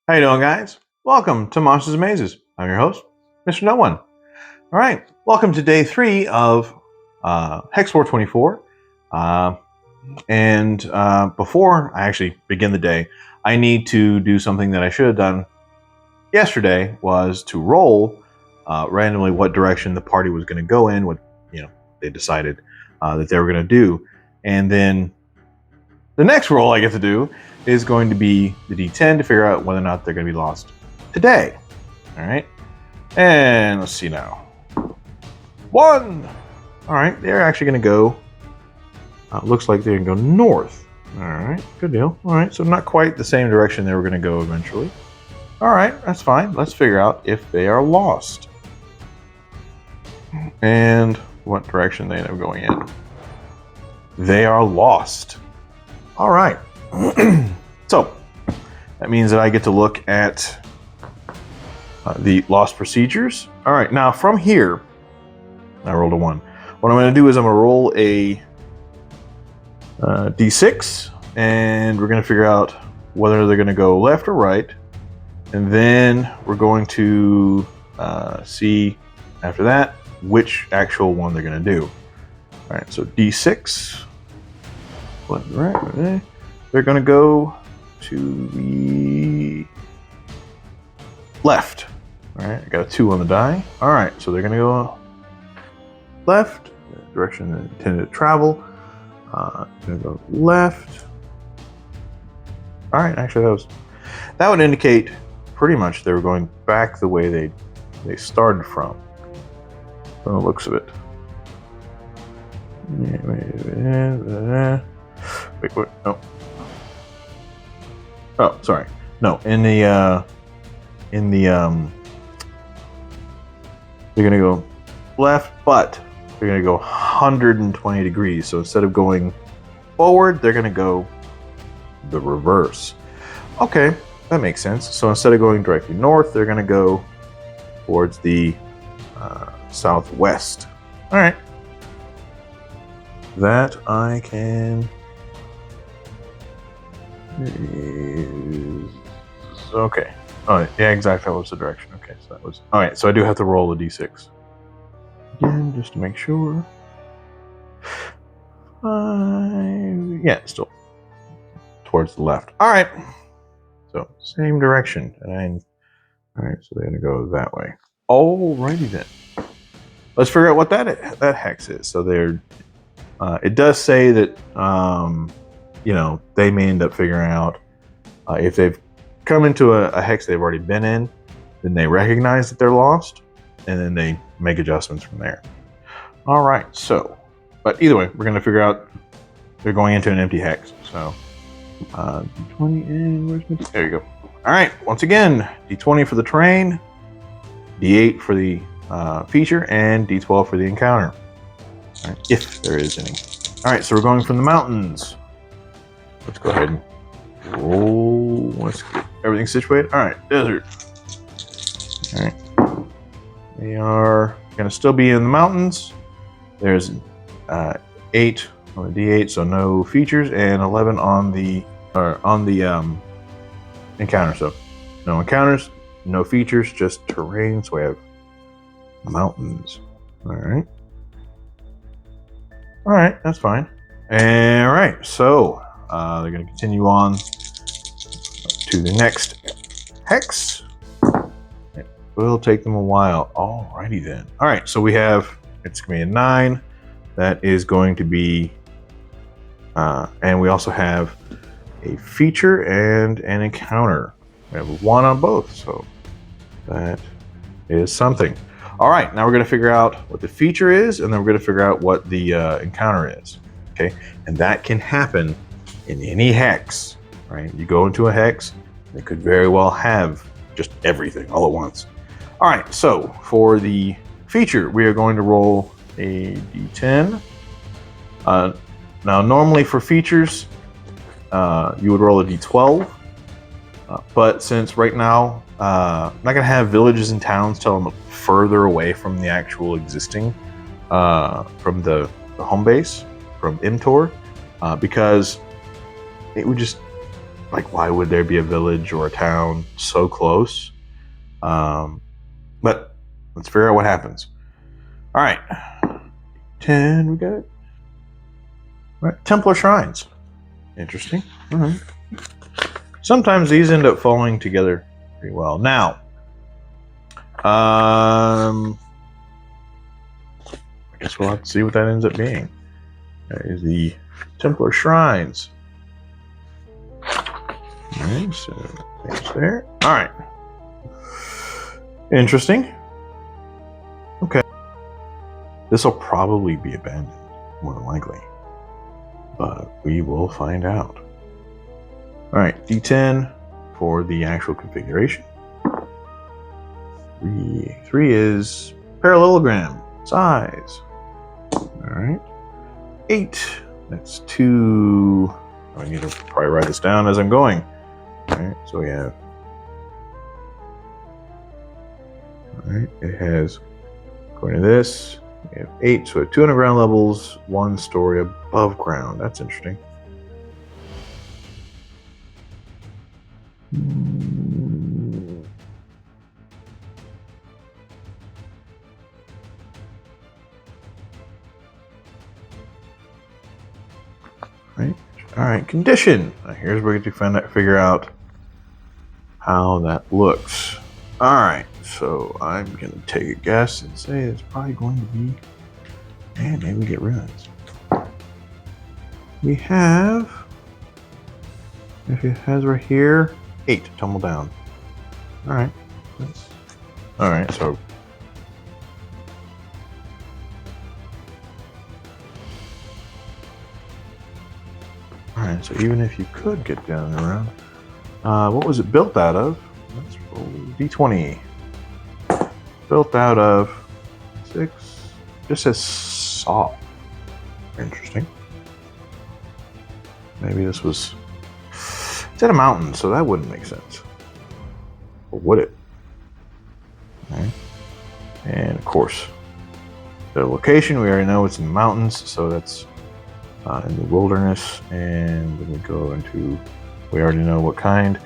How you doing, guys? Welcome to Monsters and Mazes. I'm your host, Mr. No One. All right, welcome to day 3 of Hexplore24. Before I actually begin the day, I need to do something that I should have done yesterday, was to roll randomly what direction the party was going to go in, what they decided that they were going to do. And then the next roll I get to do is going to be the D10 to figure out whether or not they're going to be lost today. All right. And let's see now. 1. All right. They're actually going to go. Looks like they're going to go north. All right. Good deal. All right. So not quite the same direction they were going to go eventually. All right. That's fine. Let's figure out if they are lost and what direction they end up going in. They are lost. All right. So that means that I get to look at the lost procedures. All right. Now from here, I rolled a 1. What I'm going to do is I'm going to roll a D6, and we're going to figure out whether they're going to go left or right. And then we're going to see after that which actual one they're going to do. All right. So D6. Right. They're going to go to the left. All right, I got a 2 on the die. All right, so they're going to go left, the direction they intended to travel. Going to go left. All right, actually that would indicate pretty much they were going back the way they started from the looks of it. Wait, no. Oh, sorry. No, they're gonna go left, but they're gonna go 120 degrees. So instead of going forward, they're gonna go the reverse. Okay, that makes sense. So instead of going directly north, they're gonna go towards the southwest. All right. That I can. Okay. Oh, yeah, exactly. That was the direction. Okay, so that was. All right, so I do have to roll a d6 again just to make sure. 5. Yeah, still towards the left. All right. So same direction, and all right. So they're gonna go that way. Alrighty then. Let's figure out what that hex is. So they're. It does say that they may end up figuring out if they've come into a hex they've already been in, then they recognize that they're lost, and then they make adjustments from there. All right, so, but either way, we're going to figure out they're going into an empty hex. So, D20, and where's my there you go. All right, once again, D20 for the terrain, D8 for the feature, and D12 for the encounter. All right, if there is any. All right, so we're going from the mountains. Let's go ahead and roll. Let's get everything situated. All right, desert. All right, we are going to still be in the mountains. There's 8 on the D8, so no features, and 11 on the encounter. So no encounters, no features, just terrain. So we have mountains. All right. All right, that's fine. All right, so they're going to continue on to the next hex. It will take them a while. Alrighty then. All right, so we have, it's going to be a 9. That is going to be, and we also have a feature and an encounter. We have a 1 on both, so that is something. All right, now we're going to figure out what the feature is, and then we're going to figure out what the encounter is. Okay, and that can happen in any hex, right? You go into a hex, it could very well have just everything all at once. All right, so for the feature, we are going to roll a d10. Now, normally for features, you would roll a d12, but since right now, I'm not going to have villages and towns till I'm further away from the actual existing, from the home base, from IMHO, because it would just Like, why would there be a village or a town so close? But let's figure out what happens. All right. 10, we got it. All right. Templar shrines. Interesting. Sometimes these end up falling together pretty well. Now, I guess we'll have to see what that ends up being. That is the Templar shrines. All right, so there's there. All right. Interesting. Okay. This will probably be abandoned, more than likely. But we will find out. All right, D10 for the actual configuration. 3 is parallelogram size. All right. 8. That's 2. I need to probably write this down as I'm going. All right, so we have. All right, it has, according to this, we have 8, so 2 underground levels, 1 story above ground. That's interesting. Right. All right. Condition. Now here's where we get to figure out how that looks. All right. So I'm gonna take a guess and say it's probably going to be. And maybe we get ruins. We have. If it has right here, 8 tumbledown. All right. All right. So. Alright, so even if you could get down and around, what was it built out of? Let's roll D20. Built out of 6. Just says saw. Interesting. Maybe this was. It's at a mountain, so that wouldn't make sense. Or would it? Okay. And of course, the location, we already know it's in the mountains, so that's. In the wilderness, and then we go into, we already know what kind.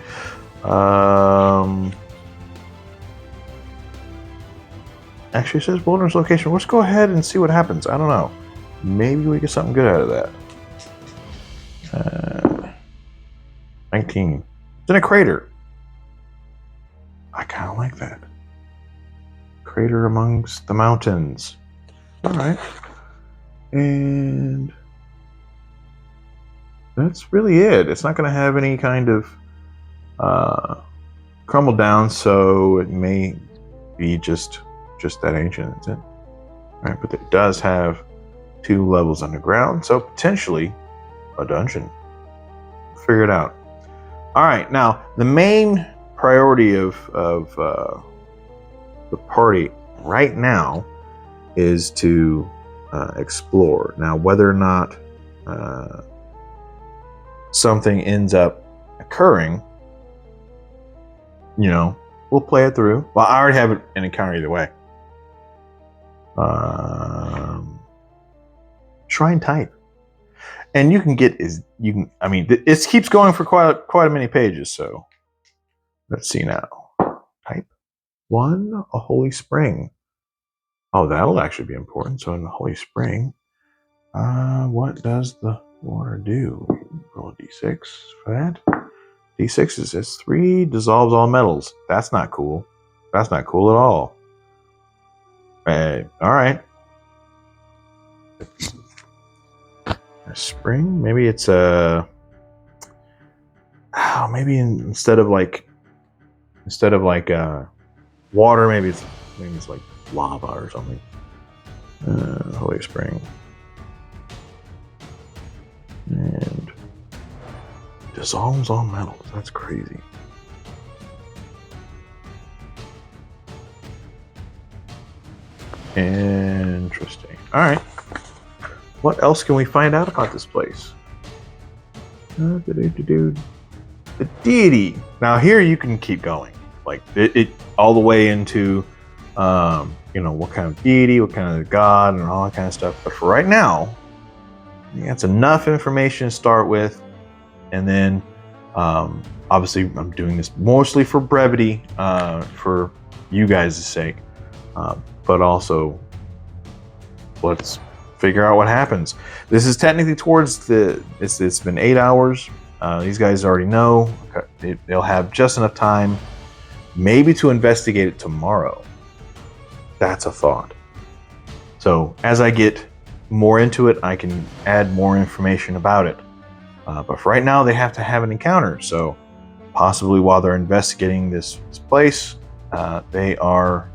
Actually, it says wilderness location. Let's go ahead and see what happens. I don't know. Maybe we get something good out of that. 19. It's in a crater. I kind of like that. Crater amongst the mountains. All right. And that's really it. It's not going to have any kind of crumble down, so it may be just that ancient. That's it. All right, but it does have 2 levels underground, so potentially a dungeon. Figure it out. All right, now the main priority of the party right now is to explore. Now, whether or not something ends up occurring, we'll play it through. Well, I already have an encounter either way. Shrine type, and you can get it keeps going for quite a many pages. So let's see now. Type 1, a holy spring. Oh, that'll actually be important. So in the holy spring, what does the water do? Roll a d6 for that. D6 is 3, dissolves all metals. That's not cool. That's not cool at all. All right. A spring? Maybe it's maybe instead of like water, maybe it's like lava or something. Holy spring. And dissolves all metals. That's crazy. Interesting. All right. What else can we find out about this place? The deity. Now here you can keep going, like it all the way into, what kind of deity, what kind of god, and all that kind of stuff. But for right now, I think that's enough information to start with, and then Obviously, I'm doing this mostly for brevity, for you guys' sake, but also let's figure out what happens. This is technically towards the. It's been 8 hours. These guys already know. They'll have just enough time, maybe to investigate it tomorrow. That's a thought. So as I get more into it, I can add more information about it. But for right now, they have to have an encounter. So possibly while they're investigating this place, they are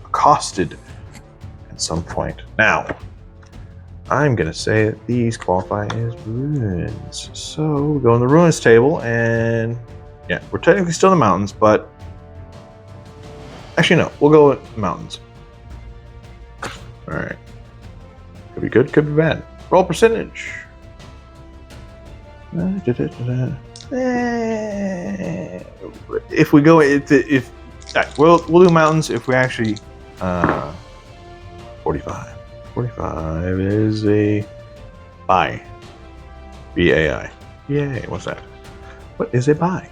accosted at some point. Now, I'm going to say that these qualify as ruins. So we go on the ruins table, and yeah, we're technically still in the mountains, but actually, no, we'll go with the mountains. All right. Could be good, could be bad. Roll percentage. If we go, we'll do mountains. If we actually 45. 45 is a buy. B-A-I. Yay, what's that? What is a buy?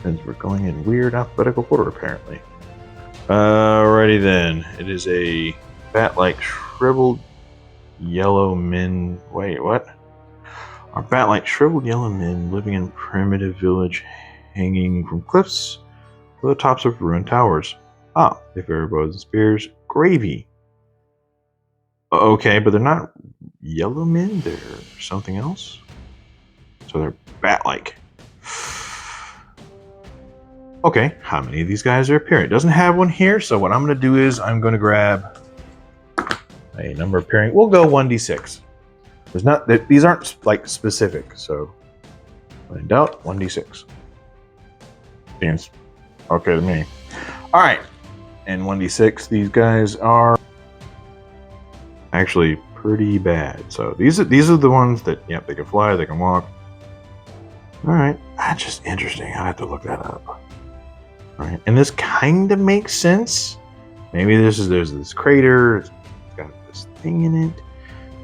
Since we're going in weird alphabetical order, apparently. Alrighty then. It is a bat-like shriveled yellow men. Wait, what? Are bat-like shriveled yellow men living in primitive village hanging from cliffs to the tops of ruined towers. Ah, they carry bows and spears. Gravy. Okay, but they're not yellow men. They're something else. So they're bat-like. Okay, how many of these guys are appearing? It doesn't have one here, so what I'm going to do is I'm going to grab a number appearing. We'll go 1d6. There's not, these aren't like specific, so when in doubt, 1d6. Seems okay to me. All right, and 1d6. These guys are actually pretty bad. So these are the ones that, yep, they can fly, they can walk. All right, that's just interesting. I have to look that up. All right, and this kind of makes sense. Maybe there's this crater. It's got this thing in it.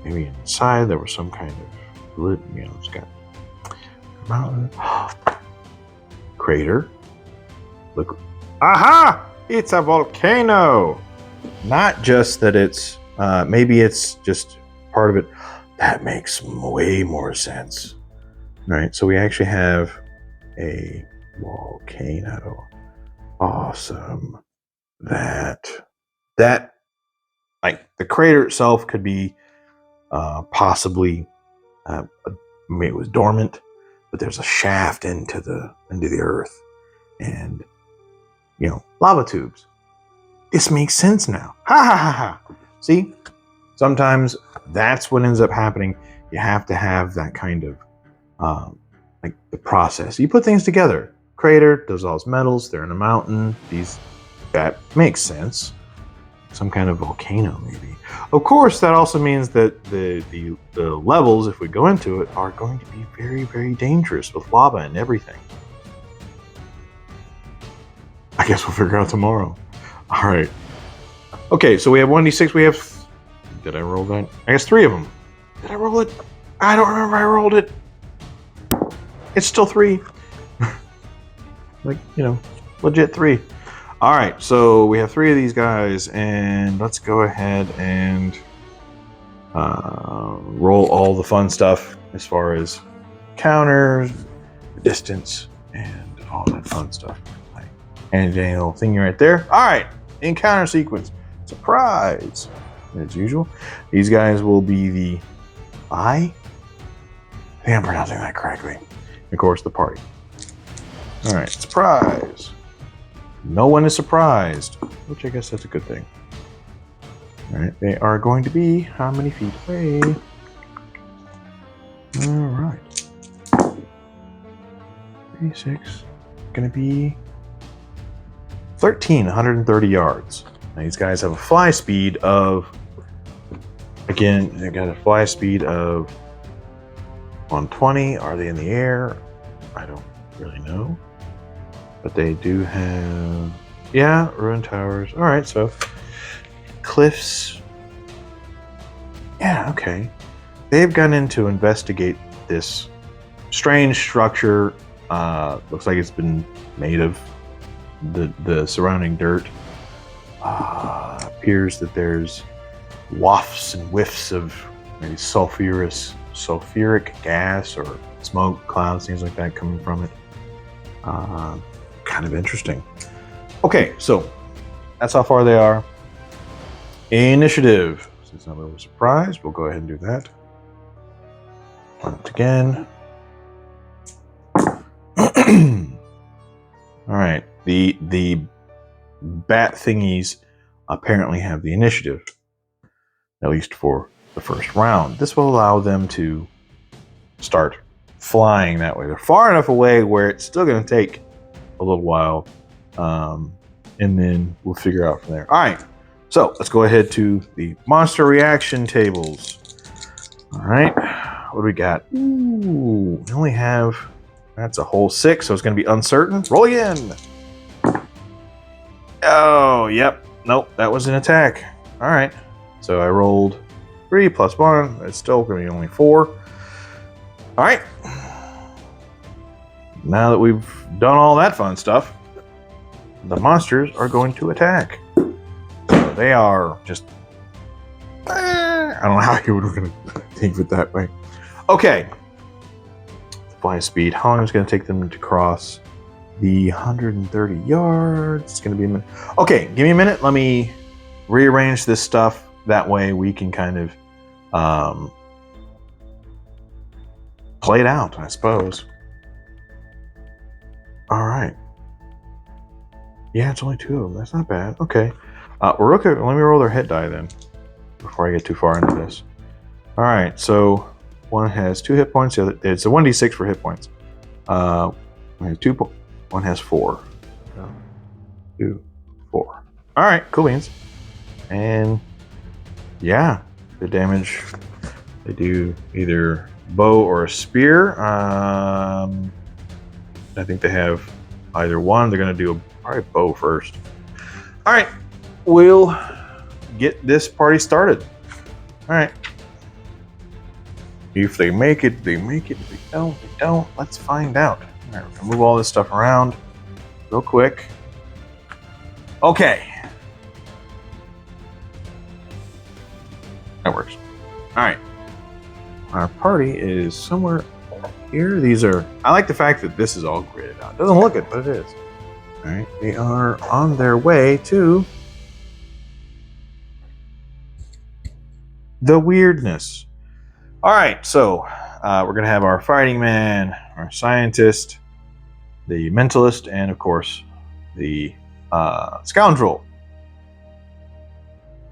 Maybe inside there was some kind of lid. You know, it's got a mountain. Crater. Look. Aha! It's a volcano. Not just that it's. Maybe it's just part of it. That makes way more sense. All right, so we actually have a volcano. Awesome. That, like, the crater itself could be possibly, maybe it was dormant, but there's a shaft into the earth, and you know, lava tubes. This makes sense now. Ha ha ha ha. See, sometimes that's what ends up happening. You have to have that kind of like the process. You put things together. Crater, there's all those metals, they're in a mountain. That makes sense. Some kind of volcano, maybe. Of course, that also means that the levels, if we go into it, are going to be very, very dangerous with lava and everything. I guess we'll figure out tomorrow. All right. Okay, so we have 1d6. We have... Did I roll that? I guess 3 of them. Did I roll it? I don't remember I rolled it. It's still 3. Like, you know, legit 3. All right, so we have 3 of these guys, and let's go ahead and roll all the fun stuff as far as counters, distance, and all that fun stuff. And a little thingy right there. All right, encounter sequence. Surprise. As usual, these guys will be the I think I'm pronouncing that correctly. Of course, the party. All right, surprise. No one is surprised, which I guess that's a good thing. All right, they are going to be how many feet away? All right. 36, gonna be 1,330 yards. Now these guys have a fly speed of, again, they got a fly speed of 120. Are they in the air? I don't really know. But they do have, yeah, ruined towers. All right, so cliffs. Yeah, okay. They've gone in to investigate this strange structure Looks like it's been made of the surrounding dirt. Appears that there's wafts and whiffs of maybe sulfuric gas or smoke, clouds, things like that coming from it. Kind of interesting. Okay, so that's how far they are. Initiative. Since I'm a little surprised, we'll go ahead and do that. Once again. All right, the bat thingies apparently have the initiative, at least for the first round. This will allow them to start flying that way. They're far enough away where it's still going to take a little while, and then we'll figure out from there. All right, so let's go ahead to the monster reaction tables. All right, what do we got? Ooh, we only have, that's a whole 6, so it's going to be uncertain. Roll again. Oh, yep. Nope, that was an attack. All right, so I rolled 3 plus 1. It's still going to be only 4. All right. Now that we've done all that fun stuff, the monsters are going to attack. So they are just... I don't know how you were going to think of it that way. Okay. Flying speed. How long is it going to take them to cross the 130 yards? It's going to be a minute. Okay, give me a minute. Let me rearrange this stuff. That way we can kind of play it out, I suppose. All right. Yeah, it's only 2 of them. That's not bad. Okay. We're okay. Let me roll their hit die then, before I get too far into this. All right. So one has 2 hit points. The other, it's a 1d6 for hit points. One has 2. One has 4. 2, 4. All right. Cool beans. And yeah, the damage, they do either bow or a spear. I think they have either one. They're going to do probably bow first. All right, we'll get this party started. All right. If they make it, they make it. If they don't, they don't. Let's find out. All right, we're going to move all this stuff around real quick. Okay. That works. All right. Our party is somewhere here. These are, I like the fact that this is all gridded out. It doesn't look it, but it is. All right. They are on their way to the weirdness. All right. So we're going to have our fighting man, our scientist, the mentalist, and of course the scoundrel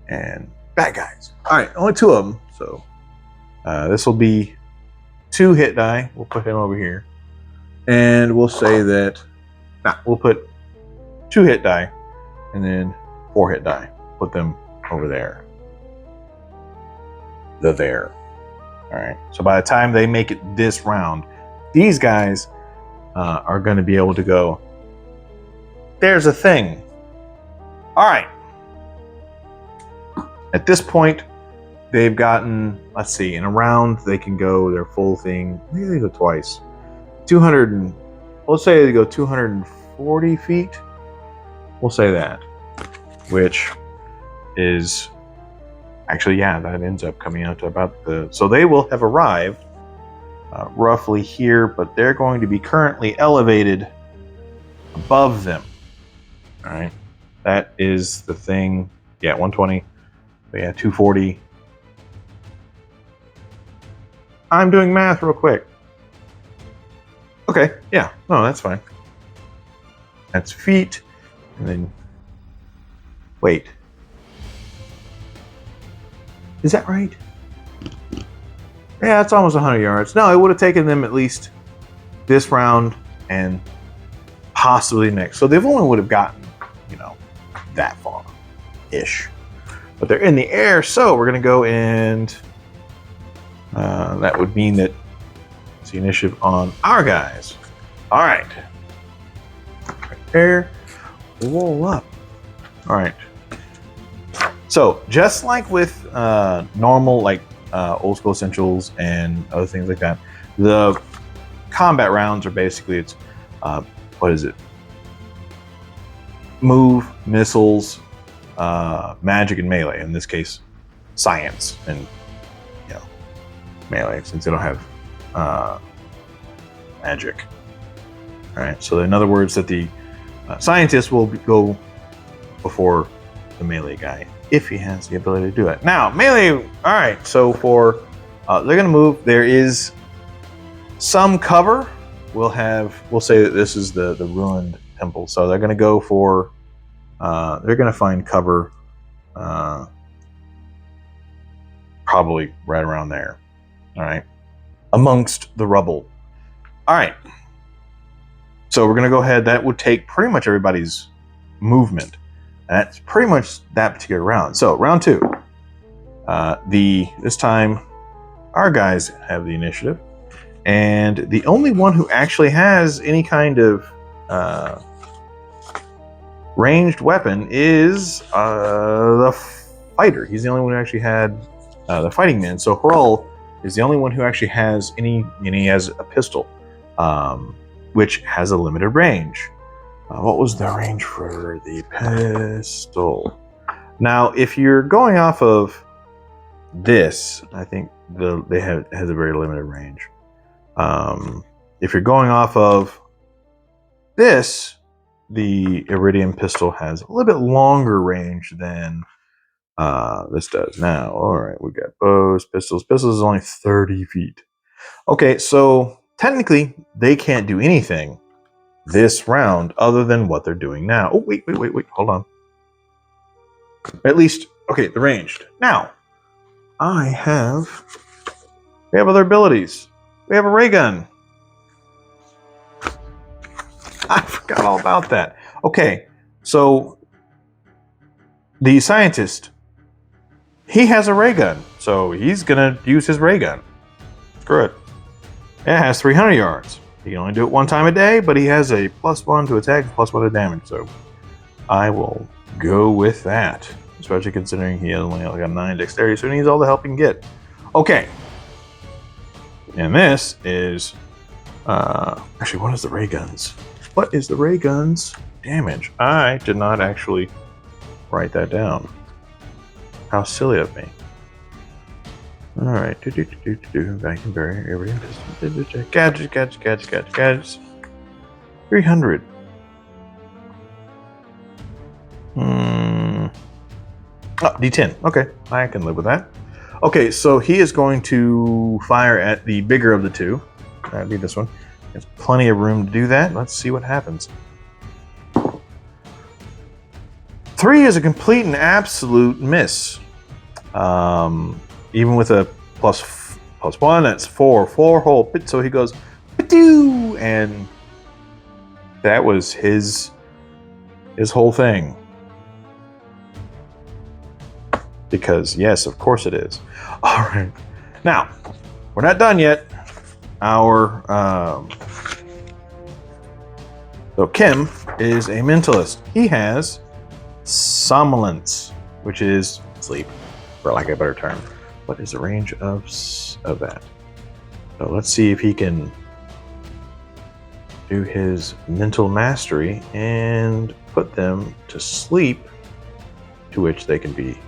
and bad guys. All right. Only 2 of them. So this will be 2 hit die. We'll put him over here. And we'll say that, we'll put 2 hit die and then 4 hit die. Put them over there. There. All right. So by the time they make it this round, these guys are going to be able to go, there's a thing. All right. At this point, they've gotten, let's see, in a round they can go their full thing. Maybe they go twice. 200 and, let's say they go 240 feet. We'll say that, which is actually, yeah, that ends up coming out to about the, so they will have arrived roughly here, but they're going to be currently elevated above them. All right, that is the thing. Yeah, 120. But yeah, 240. I'm doing math real quick. Okay, yeah, no, that's fine. That's feet, and then, wait. Is that right? Yeah, it's almost 100 yards. No, it would have taken them at least this round and possibly next. So they've only would have gotten, that far-ish. But they're in the air, so we're going to go and that would mean that it's the initiative on our guys. All right. Right there. Roll up. All right. So just like with normal, like old school essentials and other things like that, the combat rounds are basically, it's what is it? Move, missiles, magic, and melee. In this case, science and melee, since they don't have magic. All right. So in other words, that the scientist will go before the melee guy if he has the ability to do it. Now, melee. All right. So for they're going to move. There is some cover. We'll say that this is the ruined temple. So they're going to go for. They're going to find cover. Probably right around there. All right. Amongst the rubble. All right. So we're going to go ahead. That would take pretty much everybody's movement. That's pretty much that particular round. So round 2. This time, our guys have the initiative. And the only one who actually has any kind of ranged weapon is the fighter. He's the only one who actually had the fighting man. So Hurl is the only one who actually has any, and he has a pistol, which has a limited range. What was the range for the pistol? Now, if you're going off of this, I think it has a very limited range. If you're going off of this, the Iridium pistol has a little bit longer range than this does. Now, all right, we got bows, pistols. Pistols is only 30 feet. Okay, so technically, they can't do anything this round other than what they're doing now. Oh, wait, hold on. At least, okay, the ranged. Now, we have other abilities. We have a ray gun. I forgot all about that. Okay, so the scientist, he has a ray gun, so he's gonna use his ray gun. Screw it. It has 300 yards. He can only do it one time a day, but he has a +1 to attack and +1 to damage, so I will go with that. Especially considering he only got 9 dexterity, so he needs all the help he can get. Okay. And this is... actually, what is the ray guns? What is the ray guns damage? I did not actually write that down. How silly of me. Alright. Vacuum barrier, area. Gadgets. 300. Oh, D10. Okay, I can live with that. Okay, so he is going to fire at the bigger of the two. That'd be this one. There's plenty of room to do that. Let's see what happens. 3 is a complete and absolute miss. Even with a +1, that's 4 whole pit. So he goes, "Pidoo!" And that was his whole thing. Because yes, of course it is. All right, now we're not done yet. Our so Kim is a mentalist. He has somnolence, which is sleep, for lack of a better term. What is the range of that? So let's see if he can do his mental mastery and put them to sleep, to which they can be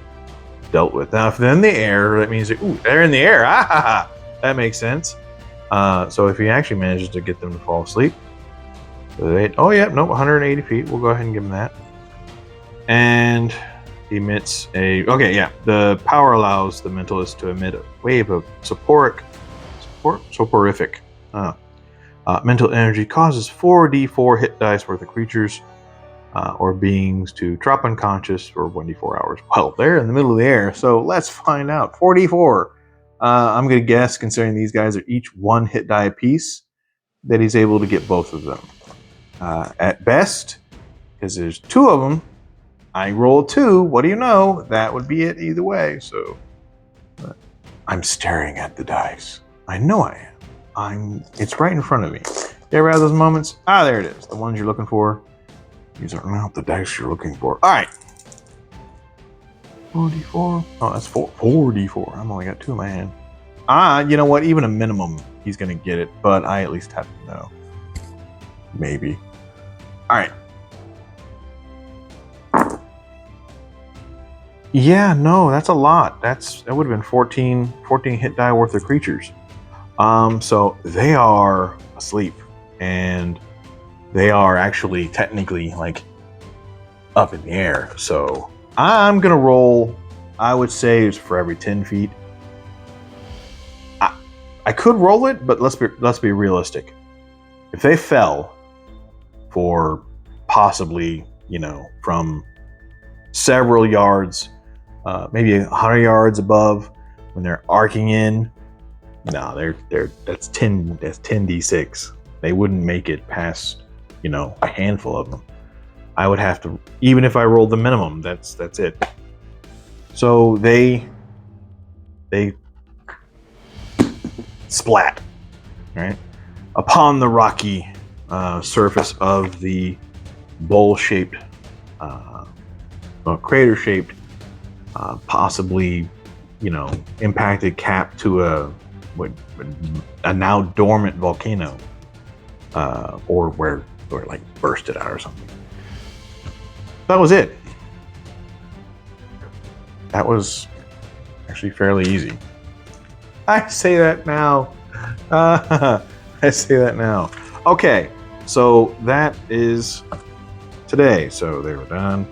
dealt with. Now, if they're in the air, that means they're in the air. That makes sense. So if he actually manages to get them to fall asleep, oh yeah, nope, 180 feet. We'll go ahead and give him that. And he emits the power allows the mentalist to emit a wave of soporific. Mental energy causes 4d4 hit dice worth of creatures or beings to drop unconscious for 1d4 hours. Well, they're in the middle of the air, so let's find out. 4d4. I'm going to guess, considering these guys are each 1 hit die apiece, that he's able to get both of them. At best, because there's 2 of them, I roll 2. What do you know? That would be it either way. So I'm staring at the dice. I know I am. It's right in front of me. You ever have those moments? There it is. The ones you're looking for. These are not the dice you're looking for. All right. 4d4. Oh, that's 4d4. I've only got 2 in my hand. You know what? Even a minimum, he's going to get it, but I at least have to know. maybe. All right. Yeah, no, that's a lot. That would have been 14 hit die worth of creatures. So they are asleep, and they are actually technically like up in the air. So I'm gonna roll. I would say it's for every 10 feet. I could roll it, but let's be realistic. If they fell for possibly, from several yards, maybe 100 yards above, when they're arcing in, no, that's 10d6. They wouldn't make it past, a handful of them. I would have to, even if I rolled the minimum, that's it. So they splat, right, upon the rocky surface of the bowl-shaped, crater-shaped, possibly, impacted cap to a now dormant volcano, or where it like bursted out or something. That was it. That was actually fairly easy. I say that now. I say that now. Okay, so that is today. So they were done.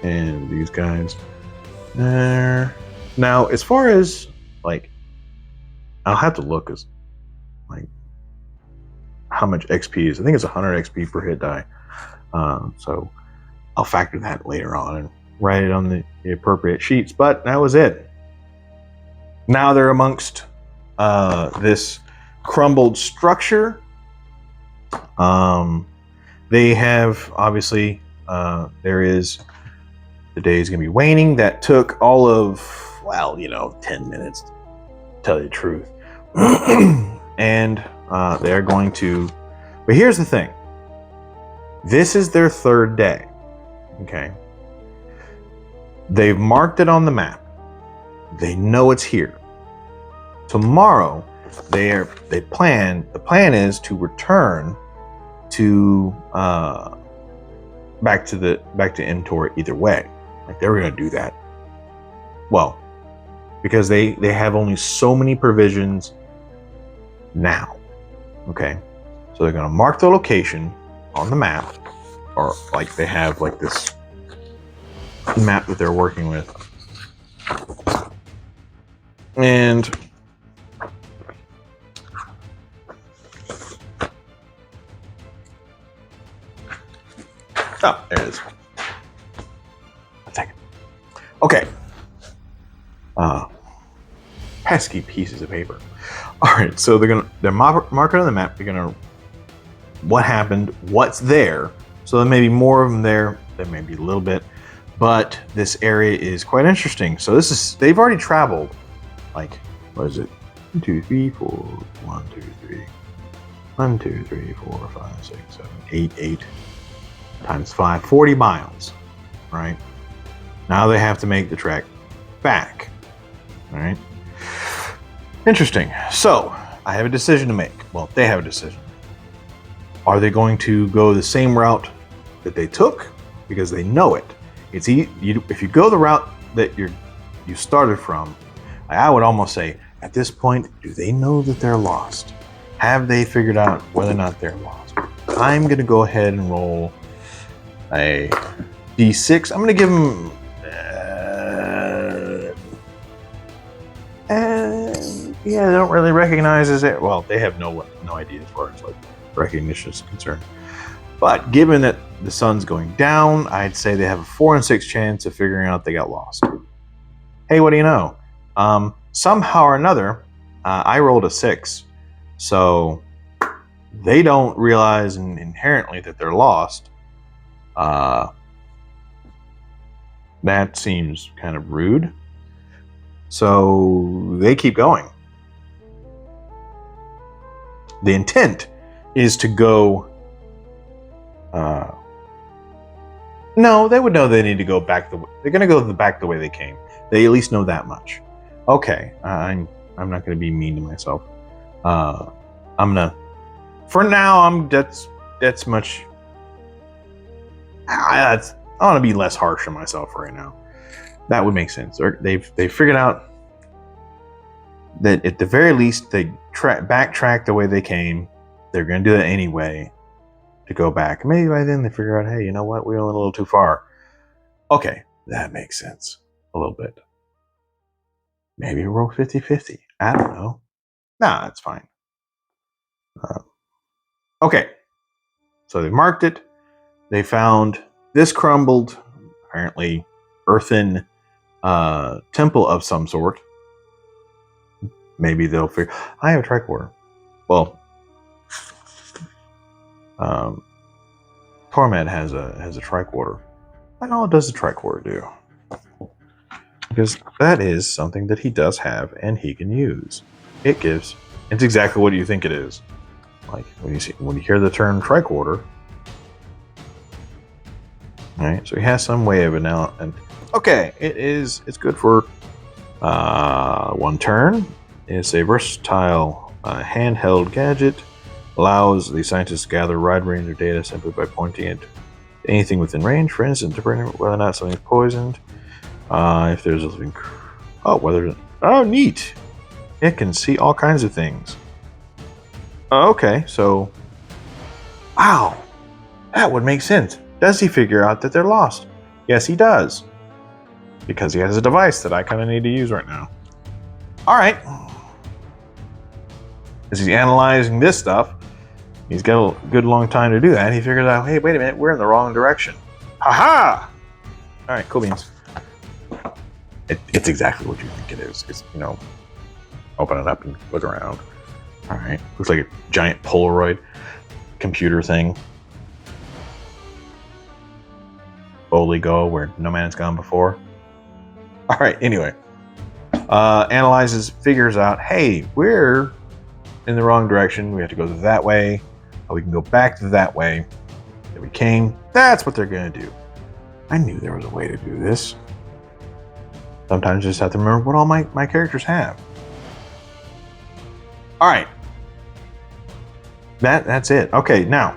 And these guys there. Now, as far as like, I'll have to look as like how much XP is. I think it's 100 XP per hit die. So I'll factor that later on and write it on the appropriate sheets. But that was it. Now they're amongst this crumbled structure. They have, obviously, there is, the day is going to be waning. That took all of, 10 minutes, to tell you the truth. And they're going to, but here's the thing. This is their third day, okay? They've marked it on the map. They know it's here. Tomorrow, the plan is to return to back to Mtor either way. Like, they were going to do that. Well, because they have only so many provisions now. Okay, so they're going to mark the location on the map, or like they have like this map that they're working with, and oh, there it is. One second. Okay. Pesky pieces of paper. All right, so they're marking on the map. They're gonna, what happened, what's there. So there may be more of them there. There may be a little bit, but this area is quite interesting. So they've already traveled, like, what is it? 1, 2, 3, 4, 1, 2, 3, 1, 2, 3, 4, 5, 6, 7, 8 times 5, 40 miles, right? Now they have to make the trek back, all right? Interesting. So I have a decision to make. Well, they have a decision. Are they going to go the same route that they took? Because they know it. It's if you go the route that you started from, I would almost say, at this point, do they know that they're lost? Have they figured out whether or not they're lost? I'm going to go ahead and roll a D6. I'm going to give them... yeah, they don't really recognize it. Well, they have no idea as far as like recognition is concerned. But given that the sun's going down, I'd say they have a 4 in 6 chance of figuring out they got lost. Hey, what do you know? Somehow or another, I rolled a 6. So they don't realize inherently that they're lost. That seems kind of rude. So they keep going. The intent is to go... no, they would know they need to go back they're going to go back the way they came. They at least know that much. Okay, I'm not going to be mean to myself. I'm going to for now, that's much. I want to be less harsh on myself right now. That would make sense. They've figured out that at the very least they backtrack the way they came. They're going to do that anyway to go back. Maybe by then they figure out, hey, you know what? We went a little too far. Okay, that makes sense a little bit. Maybe roll 50-50. I don't know. Nah, it's fine. Okay, so they marked it. They found this crumbled, apparently earthen temple of some sort. Maybe they'll figure. I have a tricorder. Well, Torment has a tricorder. What all does the tricorder do? Because that is something that he does have and he can use. It's exactly what you think it is. Like when you hear the term tricorder. Alright, so he has some way of it now. And okay, it's good for 1 turn. It's a versatile handheld gadget. Allows the scientists to gather a wide range of data simply by pointing it to anything within range. For instance, determining whether or not something is poisoned. If there's a living... Oh, neat! It can see all kinds of things. Okay, so... Wow! That would make sense. Does he figure out that they're lost? Yes, he does. Because he has a device that I kind of need to use right now. Alright. As he's analyzing this stuff, he's got a good long time to do that. He figures out, hey, wait a minute, we're in the wrong direction. Ha-ha! Alright, cool beans. It's exactly what you think it is. It's, open it up and look around. Alright, looks like a giant Polaroid computer thing. Boldly go where no man has gone before. Alright, anyway. Analyzes, figures out, hey, we're in the wrong direction. We have to go that way. We can go back to that way that we came. That's what they're going to do. I knew there was a way to do this. Sometimes you just have to remember what all my characters have. Alright. That's it. Okay, now.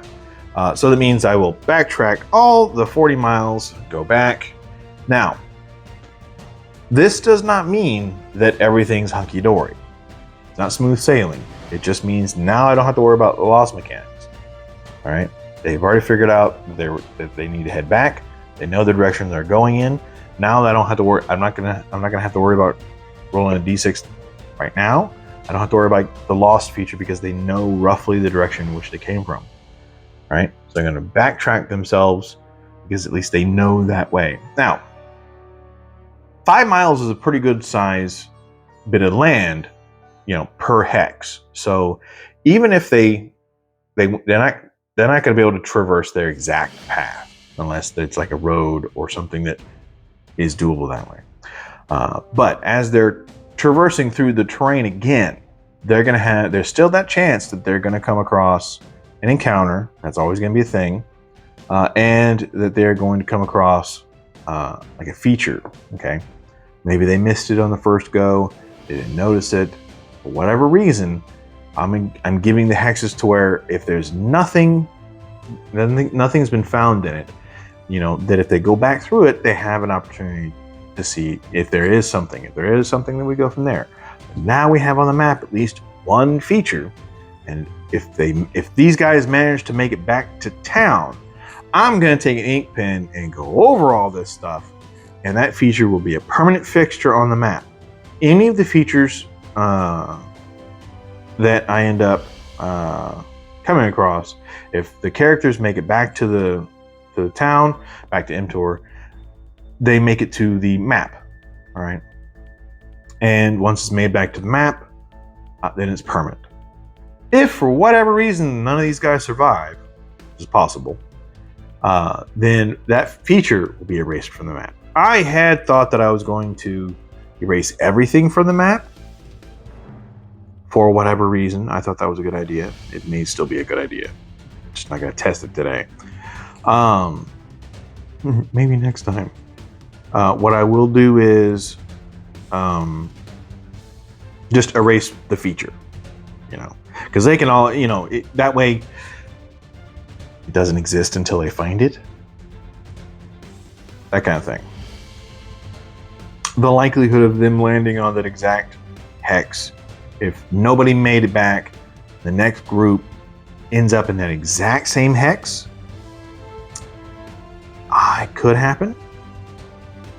So that means I will backtrack all the 40 miles, go back. Now, this does not mean that everything's hunky-dory. It's not smooth sailing. It just means now I don't have to worry about the loss mechanics. All right, they've already figured out that they need to head back. They know the direction they're going in. Now I don't have to worry. I'm not gonna have to worry about rolling a d6 right now. I don't have to worry about the lost feature because they know roughly the direction in which they came from. All right, so they're going to backtrack themselves because at least they know that way. Now, 5 miles is a pretty good size bit of land, per hex. So even if they're not going to be able to traverse their exact path unless it's like a road or something that is doable that way. But as they're traversing through the terrain again, there's still that chance that they're going to come across an encounter. That's always going to be a thing. And that they're going to come across like a feature. Okay, maybe they missed it on the first go. They didn't notice it. For whatever reason, I'm giving the hexes to where if there's nothing's been found in it, that if they go back through it, they have an opportunity to see if there is something. If there is something, then we go from there. But now we have on the map at least one feature, and if these guys manage to make it back to town, I'm going to take an ink pen and go over all this stuff, and that feature will be a permanent fixture on the map. Any of the features that I end up coming across, if the characters make it back to the town, back to IMHO, they make it to the map. All right, and once it's made back to the map, then it's permanent. If for whatever reason none of these guys survive, which is possible, then that feature will be erased from the map. I had thought that I was going to erase everything from the map. For whatever reason, I thought that was a good idea. It may still be a good idea. Just not going to test it today. Maybe next time. What I will do is just erase the feature. Because they can all, that way it doesn't exist until they find it. That kind of thing. The likelihood of them landing on that exact hex, if nobody made it back, the next group ends up in that exact same hex, it could happen.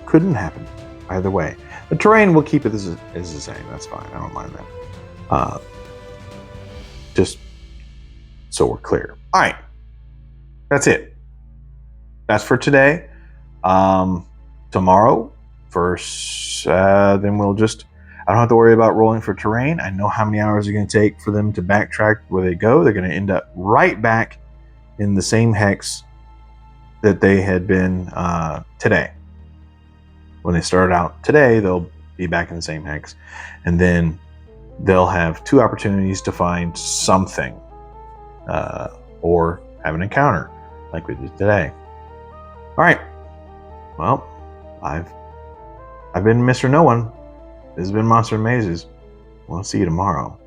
Couldn't happen. Either way. The terrain, will keep it as the same. That's fine. I don't mind that. Just so we're clear. All right. That's it. That's for today. Tomorrow, first, then we'll just... I don't have to worry about rolling for terrain. I know how many hours it's going to take for them to backtrack where they go. They're going to end up right back in the same hex that they had been today. When they started out today, they'll be back in the same hex. And then they'll have 2 opportunities to find something or have an encounter like we did today. All right. Well, I've been Mr. No One. This has been Monster and Mazes. We'll see you tomorrow.